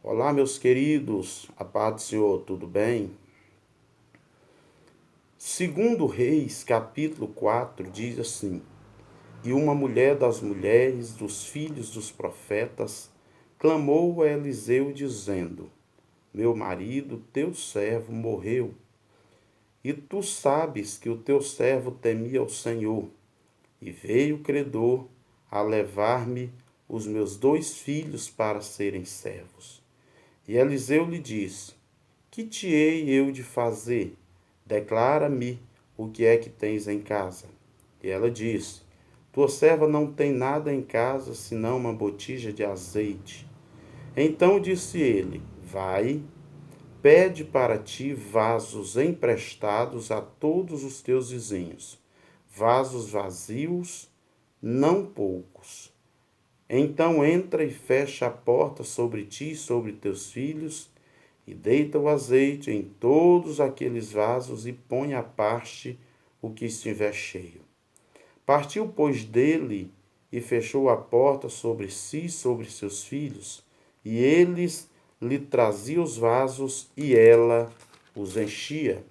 Olá, meus queridos, a paz do Senhor, tudo bem? Segundo Reis, capítulo 4, diz assim: E uma mulher das mulheres dos filhos dos profetas clamou a Eliseu, dizendo: Meu marido, teu servo, morreu, e tu sabes que o teu servo temia o Senhor, e veio o credor a levar-me os meus 2 filhos para serem servos. E Eliseu lhe disse: Que te hei eu de fazer? Declara-me o que é que tens em casa. E ela disse: Tua serva não tem nada em casa senão uma botija de azeite. Então disse ele: Vai, pede para ti vasos emprestados a todos os teus vizinhos, vasos vazios, não poucos. Então entra e fecha a porta sobre ti e sobre teus filhos, e deita o azeite em todos aqueles vasos e põe à parte o que estiver cheio. Partiu, pois, dele e fechou a porta sobre si e sobre seus filhos, e eles lhe traziam os vasos e ela os enchia.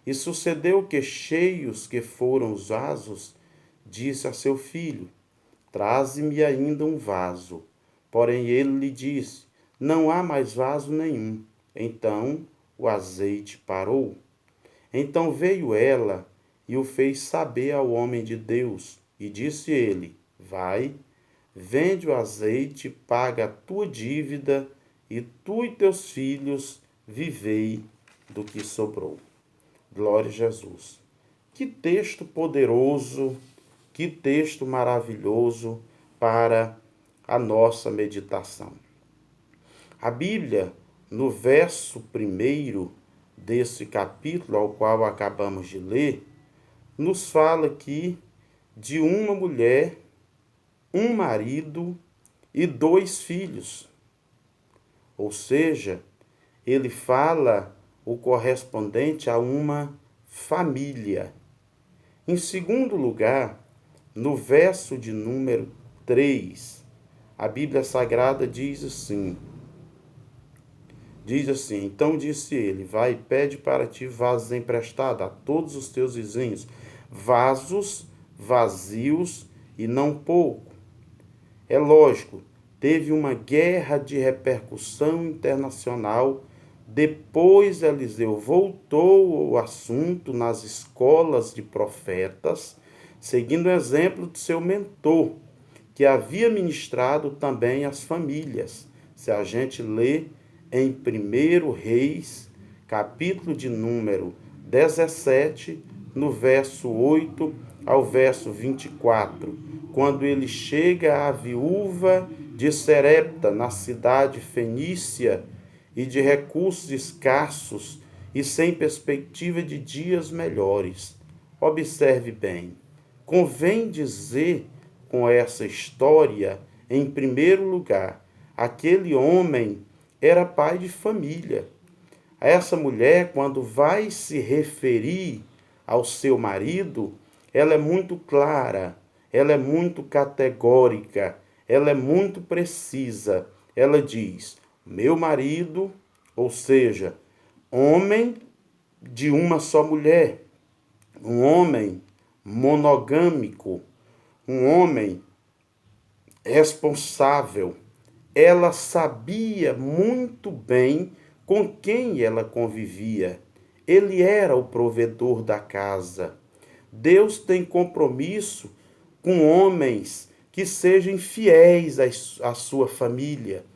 E sucedeu que, cheios que foram os vasos, disse a seu filho: Traze-me ainda um vaso. Porém ele lhe disse: Não há mais vaso nenhum. Então o azeite parou. Então veio ela e o fez saber ao homem de Deus. E disse ele: Vai, vende o azeite, paga a tua dívida, e tu e teus filhos vivei do que sobrou. Glória a Jesus. Que texto poderoso, que texto maravilhoso para a nossa meditação. A Bíblia, no verso 1 desse capítulo ao qual acabamos de ler, nos fala aqui de uma mulher, um marido e 2 filhos. Ou seja, ele fala o correspondente a uma família. Em segundo lugar, no verso de número 3, a Bíblia Sagrada diz assim: Então disse ele: Vai e pede para ti vasos emprestados a todos os teus vizinhos, vasos vazios e não pouco. É lógico, teve uma guerra de repercussão internacional. Depois Eliseu voltou ao assunto nas escolas de profetas, seguindo o exemplo de seu mentor, que havia ministrado também às famílias. Se a gente lê em 1 Reis, capítulo de número 17, no verso 8 ao verso 24, quando ele chega à viúva de Serepta, na cidade fenícia, e de recursos escassos e sem perspectiva de dias melhores. Observe bem, convém dizer com essa história, em primeiro lugar, aquele homem era pai de família. Essa mulher, quando vai se referir ao seu marido, ela é muito clara, ela é muito categórica, ela é muito precisa. Ela diz: meu marido, ou seja, homem de uma só mulher, um homem monogâmico, um homem responsável. Ela sabia muito bem com quem ela convivia. Ele era o provedor da casa. Deus tem compromisso com homens que sejam fiéis à sua família,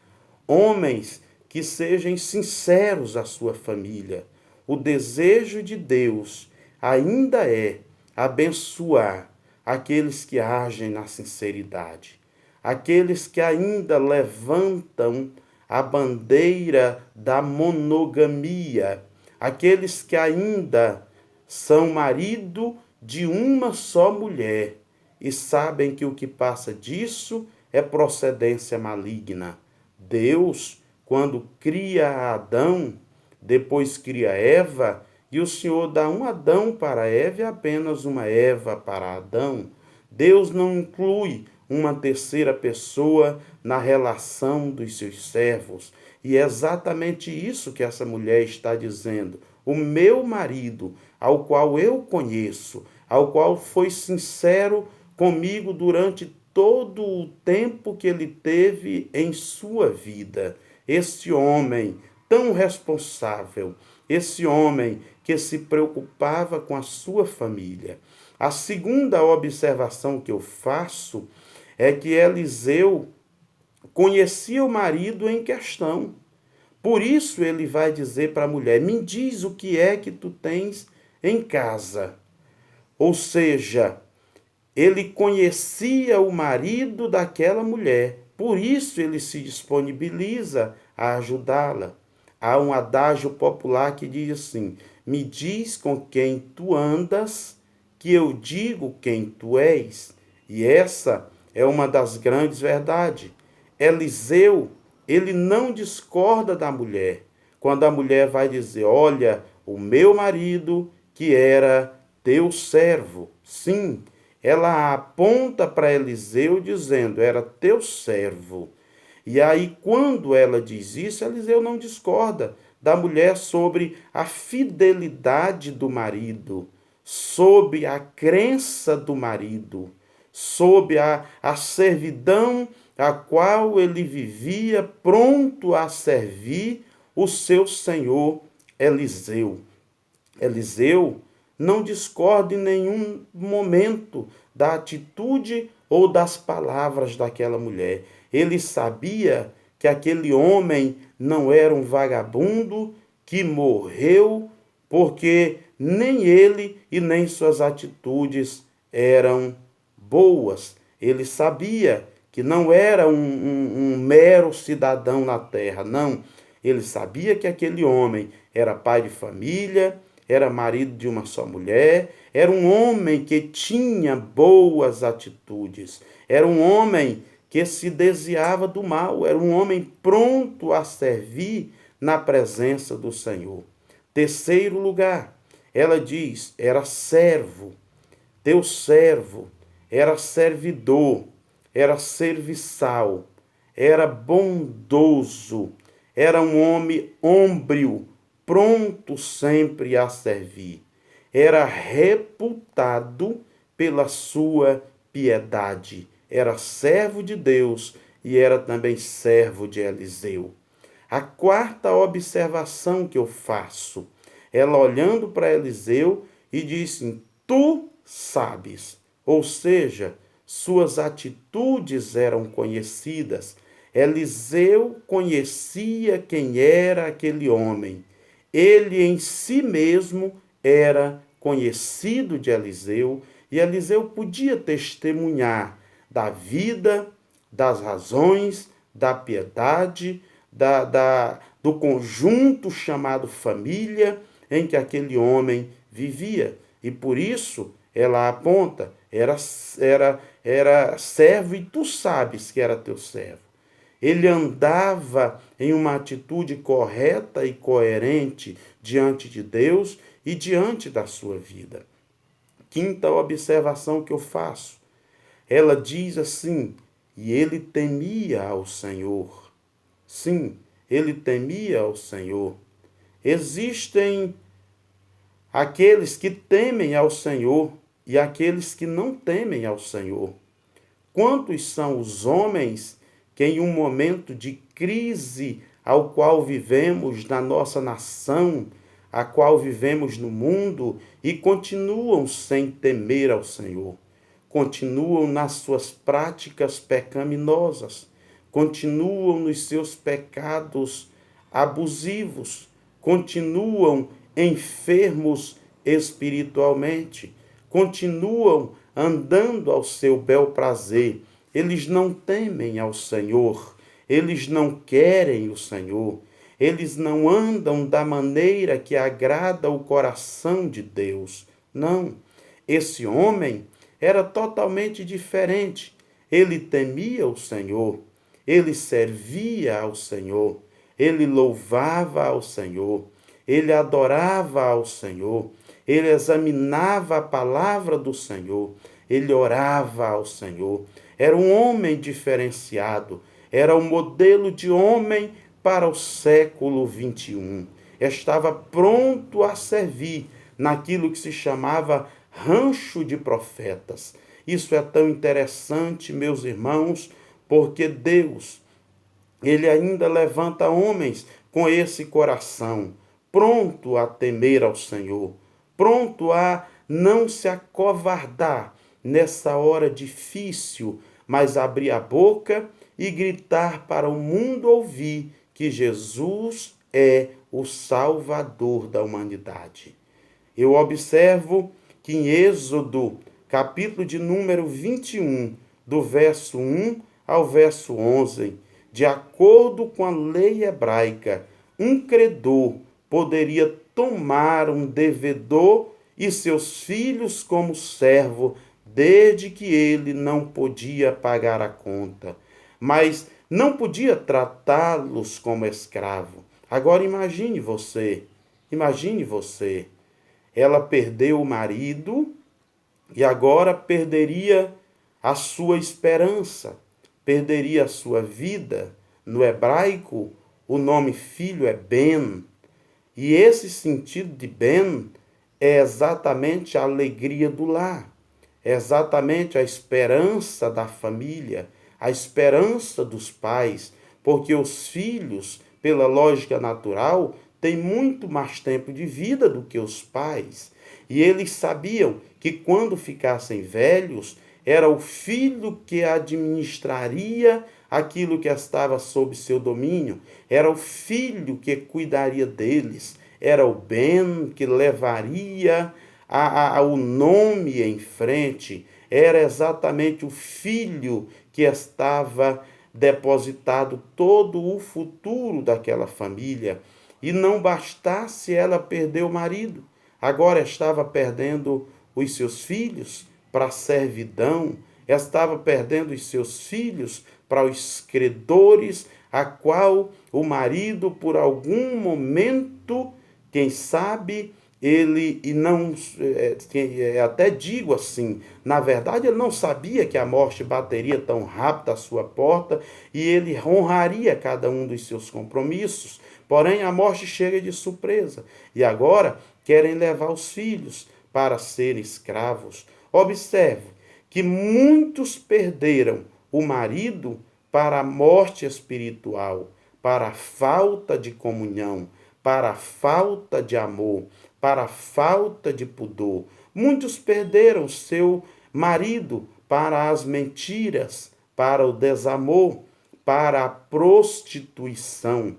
homens que sejam sinceros à sua família. O desejo de Deus ainda é abençoar aqueles que agem na sinceridade, aqueles que ainda levantam a bandeira da monogamia, aqueles que ainda são marido de uma só mulher e sabem que o que passa disso é procedência maligna. Deus, quando cria Adão, depois cria Eva, e o Senhor dá um Adão para Eva e apenas uma Eva para Adão. Deus não inclui uma terceira pessoa na relação dos seus servos. E é exatamente isso que essa mulher está dizendo. O meu marido, ao qual eu conheço, ao qual foi sincero comigo durante todo o tempo que ele teve em sua vida. Esse homem tão responsável, esse homem que se preocupava com a sua família. A segunda observação que eu faço é que Eliseu conhecia o marido em questão. Por isso ele vai dizer para a mulher: me diz o que é que tu tens em casa. Ou seja, ele conhecia o marido daquela mulher, por isso ele se disponibiliza a ajudá-la. Há um adágio popular que diz assim: me diz com quem tu andas, que eu digo quem tu és. E essa é uma das grandes verdades. Eliseu, ele não discorda da mulher. Quando a mulher vai dizer: olha, o meu marido que era teu servo. Sim, ela aponta para Eliseu dizendo: era teu servo. E aí, quando ela diz isso, Eliseu não discorda da mulher sobre a fidelidade do marido, sobre a crença do marido, sobre a servidão a qual ele vivia pronto a servir o seu senhor Eliseu. Eliseu não discorda em nenhum momento da atitude ou das palavras daquela mulher. Ele sabia que aquele homem não era um vagabundo que morreu porque nem ele e nem suas atitudes eram boas. Ele sabia que não era um mero cidadão na terra, não. Ele sabia que aquele homem era pai de família, era marido de uma só mulher, era um homem que tinha boas atitudes, era um homem que se desviava do mal, era um homem pronto a servir na presença do Senhor. Terceiro lugar, ela diz, era servo, teu servo, era servidor, era serviçal, era bondoso, era um homem hômbreo, pronto sempre a servir. Era reputado pela sua piedade. Era servo de Deus e era também servo de Eliseu. A quarta observação que eu faço, ela olhando para Eliseu e disse: tu sabes. Ou seja, suas atitudes eram conhecidas. Eliseu conhecia quem era aquele homem. Ele em si mesmo era conhecido de Eliseu e Eliseu podia testemunhar da vida, das razões, da piedade, do conjunto chamado família em que aquele homem vivia. E por isso ela aponta, era servo e tu sabes que era teu servo. Ele andava em uma atitude correta e coerente diante de Deus e diante da sua vida. Quinta observação que eu faço. Ela diz assim: e ele temia ao Senhor. Sim, ele temia ao Senhor. Existem aqueles que temem ao Senhor e aqueles que não temem ao Senhor. Quantos são os homens que em um momento de crise ao qual vivemos na nossa nação, a qual vivemos no mundo, e continuam sem temer ao Senhor, continuam nas suas práticas pecaminosas, continuam nos seus pecados abusivos, continuam enfermos espiritualmente, continuam andando ao seu bel prazer. Eles não temem ao Senhor, eles não querem o Senhor, eles não andam da maneira que agrada o coração de Deus. Não, esse homem era totalmente diferente. Ele temia o Senhor, ele servia ao Senhor, ele louvava ao Senhor, ele adorava ao Senhor, ele examinava a palavra do Senhor, ele orava ao Senhor. era um homem diferenciado, era um modelo de homem para o século XXI. Estava pronto a servir naquilo que se chamava rancho de profetas. Isso é tão interessante, meus irmãos, porque Deus, Ele ainda levanta homens com esse coração, pronto a temer ao Senhor, pronto a não se acovardar nessa hora difícil, mas abrir a boca e gritar para o mundo ouvir que Jesus é o Salvador da humanidade. Eu observo que em Êxodo, capítulo de número 21, do verso 1 ao verso 11, de acordo com a lei hebraica, um credor poderia tomar um devedor e seus filhos como servo, desde que ele não podia pagar a conta, mas não podia tratá-los como escravo. Agora imagine você, ela perdeu o marido e agora perderia a sua esperança, perderia a sua vida. No hebraico, o nome filho é Ben, e esse sentido de Ben é exatamente a alegria do lar, é exatamente a esperança da família, a esperança dos pais, porque os filhos, pela lógica natural, têm muito mais tempo de vida do que os pais. E eles sabiam que quando ficassem velhos, era o filho que administraria aquilo que estava sob seu domínio, era o filho que cuidaria deles, era o Ben que levaria o nome em frente, era exatamente o filho que estava depositado todo o futuro daquela família. E não bastasse ela perder o marido, agora estava perdendo os seus filhos para a servidão, estava perdendo os seus filhos para os credores, a qual o marido, por algum momento, quem sabe, ele, e não, até digo assim, na verdade ele não sabia que a morte bateria tão rápido à sua porta e ele honraria cada um dos seus compromissos, porém a morte chega de surpresa e agora querem levar os filhos para serem escravos. Observe que muitos perderam o marido para a morte espiritual, para a falta de comunhão, para a falta de amor, para a falta de pudor. Muitos perderam seu marido para as mentiras, para o desamor, para a prostituição.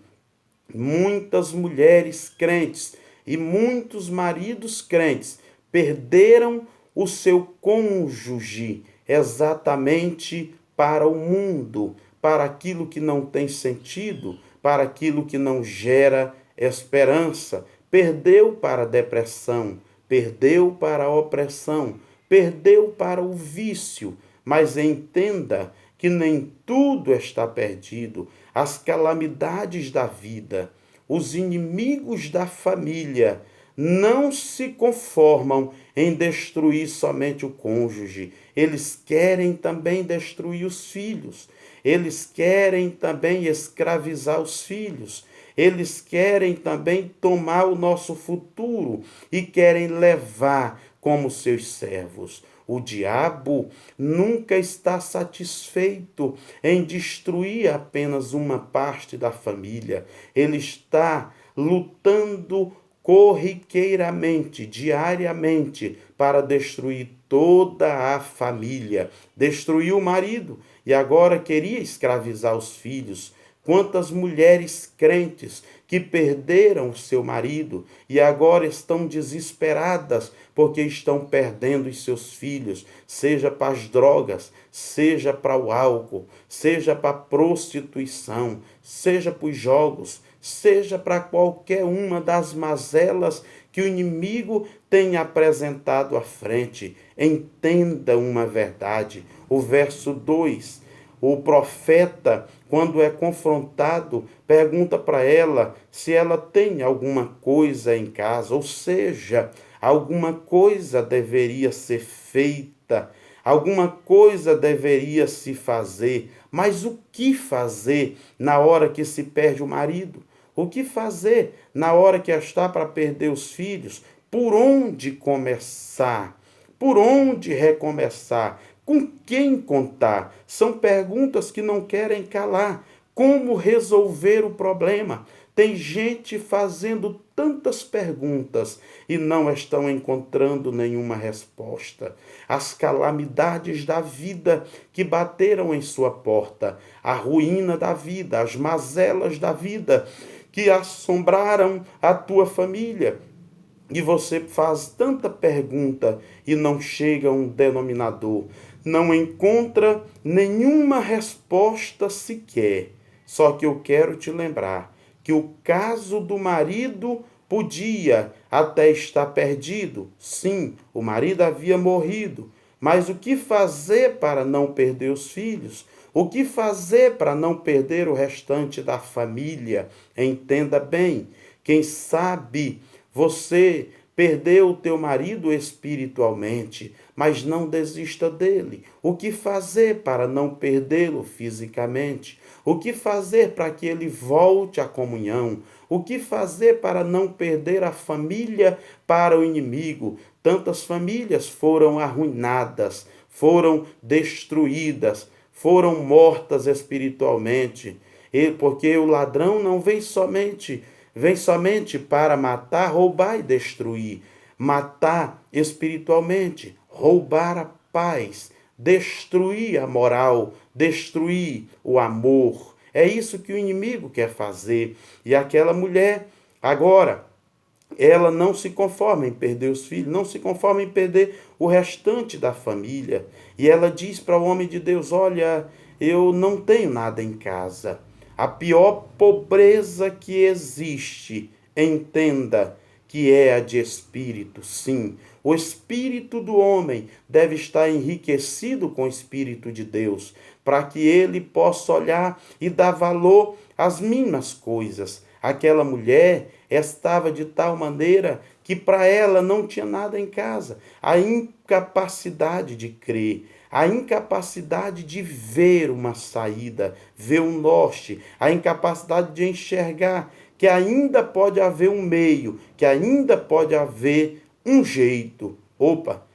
Muitas mulheres crentes e muitos maridos crentes perderam o seu cônjuge exatamente para o mundo, para aquilo que não tem sentido, para aquilo que não gera esperança. Perdeu para a depressão, perdeu para a opressão, perdeu para o vício. Mas entenda que nem tudo está perdido. As calamidades da vida, os inimigos da família, não se conformam em destruir somente o cônjuge. Eles querem também destruir os filhos. Eles querem também escravizar os filhos. Eles querem também tomar o nosso futuro e querem levar como seus servos. O diabo nunca está satisfeito em destruir apenas uma parte da família. Ele está lutando corriqueiramente, diariamente, para destruir toda a família. Destruiu o marido e agora queria escravizar os filhos. Quantas mulheres crentes que perderam o seu marido e agora estão desesperadas porque estão perdendo os seus filhos, seja para as drogas, seja para o álcool, seja para a prostituição, seja para os jogos, seja para qualquer uma das mazelas que o inimigo tem apresentado à frente. Entenda uma verdade. O verso 2. O profeta, quando é confrontado, pergunta para ela se ela tem alguma coisa em casa, ou seja, alguma coisa deveria ser feita. alguma coisa deveria se fazer, mas o que fazer na hora que se perde o marido? O que fazer na hora que está para perder os filhos? Por onde começar? Por onde recomeçar? Com quem contar? São perguntas que não querem calar. Como resolver o problema? Tem gente fazendo tantas perguntas e não estão encontrando nenhuma resposta. As calamidades da vida que bateram em sua porta, a ruína da vida, as mazelas da vida que assombraram a tua família. E você faz tanta pergunta e não chega a um denominador, não encontra nenhuma resposta sequer. Só que eu quero te lembrar que o caso do marido podia até estar perdido. Sim, o marido havia morrido, mas o que fazer para não perder os filhos? O que fazer para não perder o restante da família? Entenda bem, quem sabe você perdeu o teu marido espiritualmente, mas não desista dele. O que fazer para não perdê-lo fisicamente? O que fazer para que ele volte à comunhão? O que fazer para não perder a família para o inimigo? Tantas famílias foram arruinadas, foram destruídas, foram mortas espiritualmente. Porque o ladrão não vem somente para matar, roubar e destruir. Matar espiritualmente, roubar a paz, destruir a moral, destruir o amor. É isso que o inimigo quer fazer. E aquela mulher, agora, ela não se conforma em perder os filhos, não se conforma em perder o restante da família. E ela diz para o homem de Deus: olha, eu não tenho nada em casa. A pior pobreza que existe, entenda que é a de espírito, sim. O espírito do homem deve estar enriquecido com o espírito de Deus, para que ele possa olhar e dar valor às mínimas coisas. Aquela mulher estava de tal maneira que para ela não tinha nada em casa. A incapacidade de crer, a incapacidade de ver uma saída, ver um norte, a incapacidade de enxergar que ainda pode haver um meio, que ainda pode haver um jeito. Opa,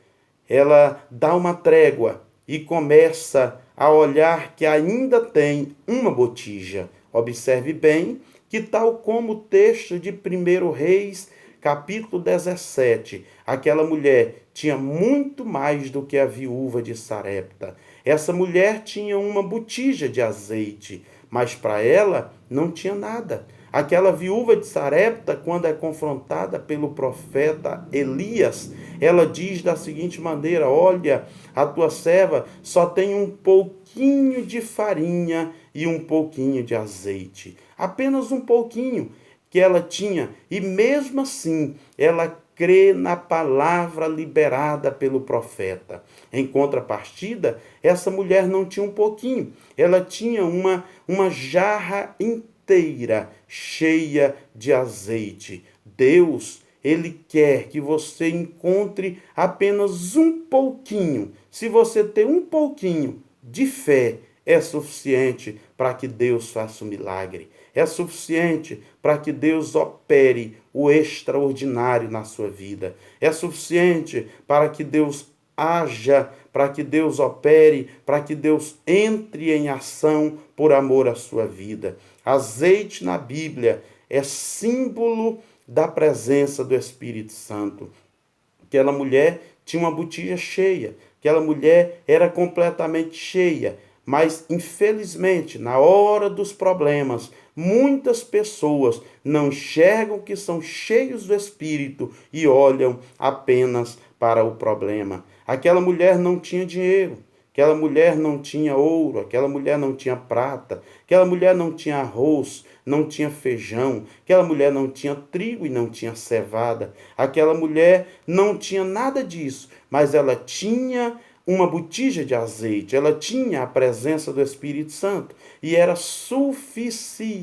ela dá uma trégua e começa a olhar que ainda tem uma botija. Observe bem que, tal como o texto de 1 Reis, capítulo 17, aquela mulher tinha muito mais do que a viúva de Sarepta. Essa mulher tinha uma botija de azeite, mas para ela não tinha nada. Aquela viúva de Sarepta, quando é confrontada pelo profeta Elias, ela diz da seguinte maneira: olha, a tua serva só tem um pouquinho de farinha e um pouquinho de azeite. Apenas um pouquinho que ela tinha. E mesmo assim, ela crê na palavra liberada pelo profeta. Em contrapartida, essa mulher não tinha um pouquinho. Ela tinha uma jarra inteira cheia de azeite. Deus, Ele quer que você encontre apenas um pouquinho. Se você tem um pouquinho de fé, é suficiente para que Deus faça um milagre. É suficiente para que Deus opere o extraordinário na sua vida. É suficiente para que Deus haja, para que Deus opere, para que Deus entre em ação por amor à sua vida. Azeite na Bíblia é símbolo da presença do Espírito Santo. Aquela mulher tinha uma botija cheia, aquela mulher era completamente cheia, mas infelizmente, na hora dos problemas, muitas pessoas não enxergam que são cheios do Espírito e olham apenas para o problema. Aquela mulher não tinha dinheiro, aquela mulher não tinha ouro, aquela mulher não tinha prata, aquela mulher não tinha arroz, não tinha feijão, aquela mulher não tinha trigo e não tinha cevada, aquela mulher não tinha nada disso, mas ela tinha uma botija de azeite, ela tinha a presença do Espírito Santo e era suficiente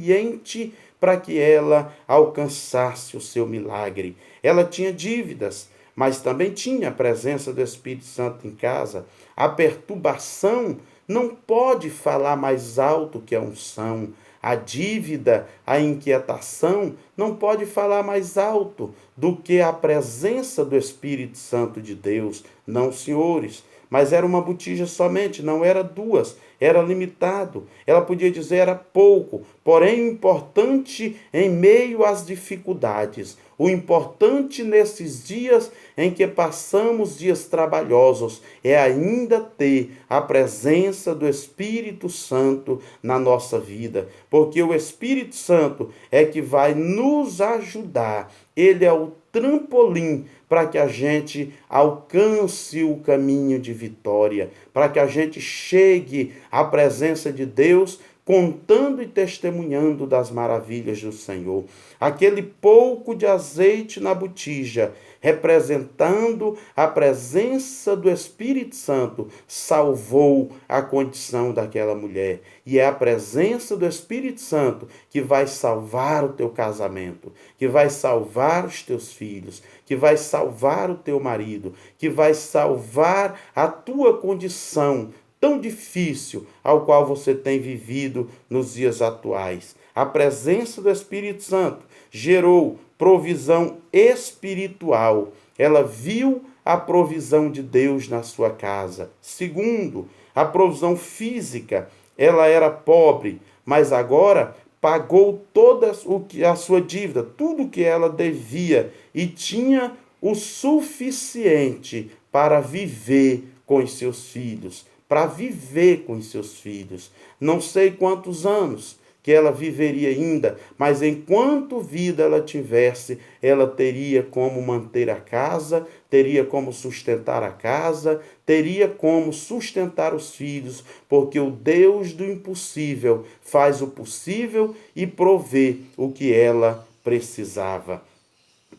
para que ela alcançasse o seu milagre. Ela tinha dívidas, mas também tinha a presença do Espírito Santo em casa. A perturbação não pode falar mais alto que a unção. A dívida, a inquietação, não pode falar mais alto do que a presença do Espírito Santo de Deus. Não, senhores, mas era uma botija somente, não era duas, era limitado. Ela podia dizer era pouco, porém o importante em meio às dificuldades, o importante nesses dias em que passamos dias trabalhosos é ainda ter a presença do Espírito Santo na nossa vida, porque o Espírito Santo é que vai nos ajudar. Ele é o trampolim para que a gente alcance o caminho de vitória, para que a gente chegue à presença de Deus contando e testemunhando das maravilhas do Senhor. Aquele pouco de azeite na botija, representando a presença do Espírito Santo, salvou a condição daquela mulher. E é a presença do Espírito Santo que vai salvar o teu casamento, que vai salvar os teus filhos, que vai salvar o teu marido, que vai salvar a tua condição tão difícil ao qual você tem vivido nos dias atuais. A presença do Espírito Santo gerou provisão espiritual. Ela viu a provisão de Deus na sua casa. Segundo, a provisão física. Ela era pobre, mas agora pagou toda a sua dívida, tudo que ela devia, e tinha o suficiente para viver com os seus filhos. Para viver com os seus filhos. Não sei quantos anos que ela viveria ainda, mas enquanto vida ela tivesse, ela teria como manter a casa, teria como sustentar a casa, teria como sustentar os filhos, porque o Deus do impossível faz o possível e provê o que ela precisava.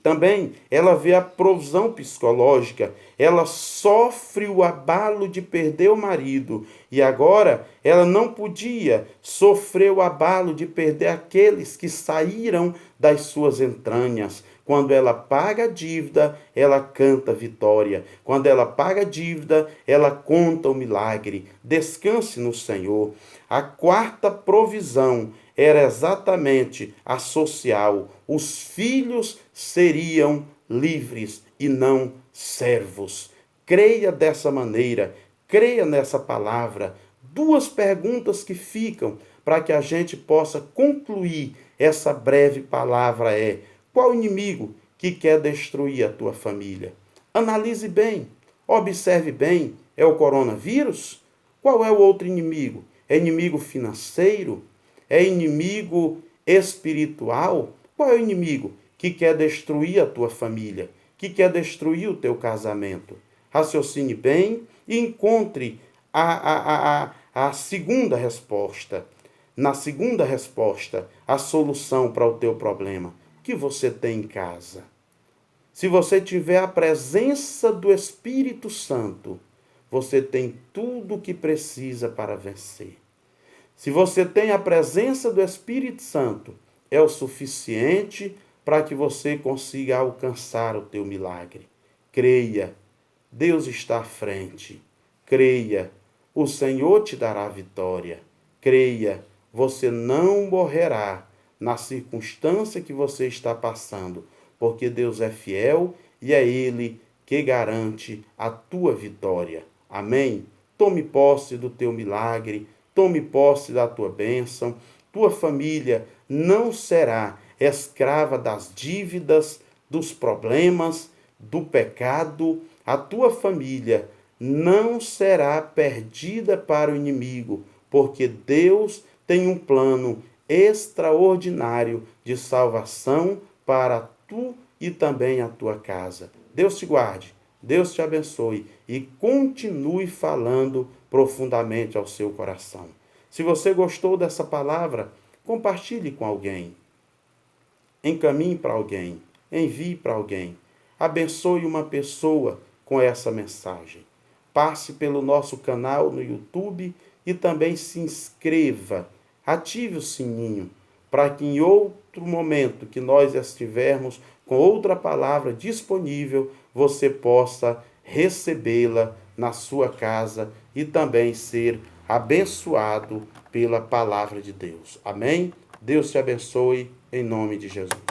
Também ela vê a provisão psicológica, ela sofre o abalo de perder o marido e agora ela não podia sofrer o abalo de perder aqueles que saíram das suas entranhas. Quando ela paga a dívida, ela canta vitória. Quando ela paga a dívida, ela conta o milagre. Descanse no Senhor. A quarta provisão era exatamente a social. Os filhos seriam livres e não servos. Creia dessa maneira, creia nessa palavra. Duas perguntas que ficam para que a gente possa concluir essa breve palavra é: qual inimigo que quer destruir a tua família? Analise bem, observe bem. É o coronavírus? Qual é o outro inimigo? É inimigo financeiro? É inimigo espiritual? Qual é o inimigo que quer destruir a tua família? Que quer destruir o teu casamento? Raciocine bem e encontre a segunda resposta. Na segunda resposta, a solução para o teu problema. O que você tem em casa? Se você tiver a presença do Espírito Santo, você tem tudo o que precisa para vencer. Se você tem a presença do Espírito Santo, é o suficiente para que você consiga alcançar o teu milagre. Creia, Deus está à frente. Creia, o Senhor te dará vitória. Creia, você não morrerá na circunstância que você está passando, porque Deus é fiel e é Ele que garante a tua vitória. Amém? Tome posse do teu milagre, tome posse da tua bênção. Tua família não será escrava das dívidas, dos problemas, do pecado. A tua família não será perdida para o inimigo, porque Deus tem um plano extraordinário de salvação para tu e também a tua casa. Deus te guarde, Deus te abençoe e continue falando profundamente ao seu coração. Se você gostou dessa palavra, compartilhe com alguém. Encaminhe para alguém, envie para alguém. Abençoe uma pessoa com essa mensagem. Passe pelo nosso canal no YouTube e também se inscreva. Ative o sininho para que em outro momento que nós estivermos com outra palavra disponível, você possa recebê-la na sua casa e também ser abençoado pela palavra de Deus. Amém? Deus te abençoe em nome de Jesus.